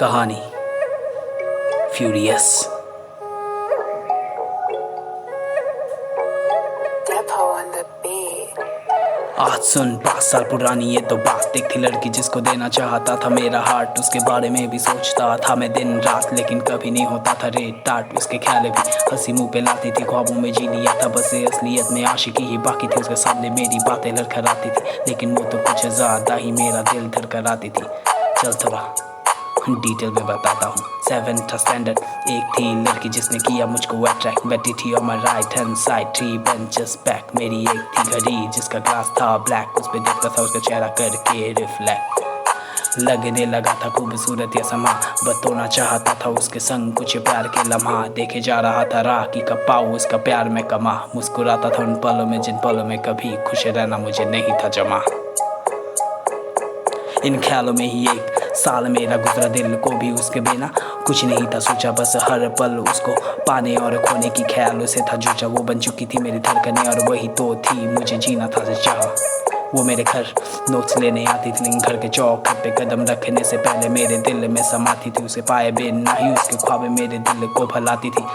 कहानी फ्यूरियस। आज सुन 5 साल पुरानी ये तो बात। एक थी लड़की जिसको देना चाहता था मेरा हार्ट। उसके बारे में भी सोचता था मैं दिन रात, लेकिन कभी नहीं होता था रेट टाट। उसके ख्याल भी हंसी मुंह पे लाती थी, ख्वाबों में जी लिया था बस असलियत में आशिकी ही बाकी थी। उसके सामने मेरी बातें लड़खड़ाती थी, लेकिन वो तो कुछ ज्यादा ही मेरा दिल धड़कराती थी। चल थोड़ा डिटेल में बताता हूँ। 7th स्टैंडर्ड, एक थी लड़की जिसने किया मुझको अट्रैक्ट। बैठी थी on my right hand side 3 benches back. मेरी एक थी घड़ी जिसका ग्लास था ब्लैक, उस पे देखता था उसका चेहरा करके रिफ्लेक्ट। लगने लगा था खूबसूरत या समा, बतौना चाहता था उसके संग कुछ प्यार के लम्हा। देखे जा रहा था राह की कब पाऊँ उसका प्यार में कमा। मुस्कुराता था उन पलों में जिन पलों में कभी खुश रहना मुझे नहीं था जमा। इन ख्यालों में ही एक साल मेरा गुजरा, दिल को भी उसके बिना कुछ नहीं था सोचा। बस हर पल उसको पाने और खोने की ख्यालों से था जुझा। वो बन चुकी थी मेरी धड़कनें और वही तो थी मुझे जीना था जो चाहा। वो मेरे घर नोट्स लेने आती थी, लेकिन घर के चौखट पे कदम रखने से पहले मेरे दिल में समाती थी। उसे पाए बिना ही उसके ख्वाब मेरे दिल को भलाती थी,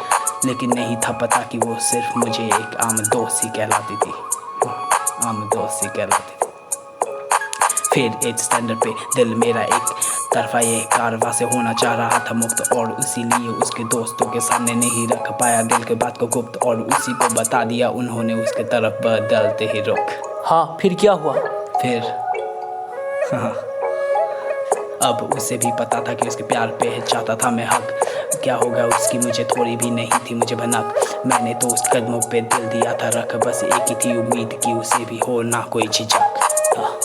लेकिन नहीं था पता कि वो सिर्फ मुझे एक आम दोस्त ही कहलाती थी। आम दोस्त ही कहलाती थी। फिर 8th स्टैंडर्ड पे दिल मेरा एक तरफा ये कारवा से होना चाह रहा था मुक्त, और इसीलिए उसके दोस्तों के सामने नहीं रख पाया दिल के बात को गुप्त। और उसी को बता दिया उन्होंने उसके तरफ बदलते ही रुख। हाँ, फिर क्या हुआ? फिर हाँ, अब उसे भी पता था कि उसके प्यार पे चाहता था मैं हक। क्या होगा उसकी मुझे थोड़ी भी नहीं थी मुझे भनक। मैंने तो उस कदमों पे दिल दिया था रख, बस एक ही थी उम्मीद कि उसे भी हो ना कोई झिझक।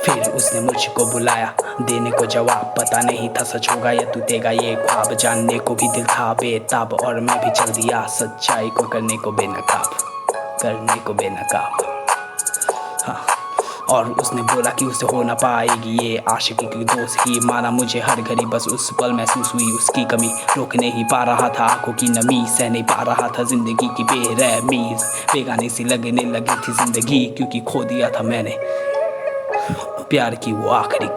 फिर उसने मुझको बुलाया देने को जवाब, पता नहीं था सच होगा या टूटेगा ये ख्वाब। जानने को भी दिल था बेताब, और मैं भी चल दिया सच्चाई को करने को बेनकाब। हाँ, और उसने बोला कि उसे हो ना पाएगी ये आशिकी की दोस्त ही माना मुझे हर घड़ी। बस उस पल महसूस हुई उसकी कमी, रोक नहीं पा रहा था आंखों की नमी, सह नहीं पा रहा था जिंदगी की बेरहमी। बेगानी सी लगने लगी थी जिंदगी, क्योंकि खो दिया था मैंने प्यार की वो आखिरी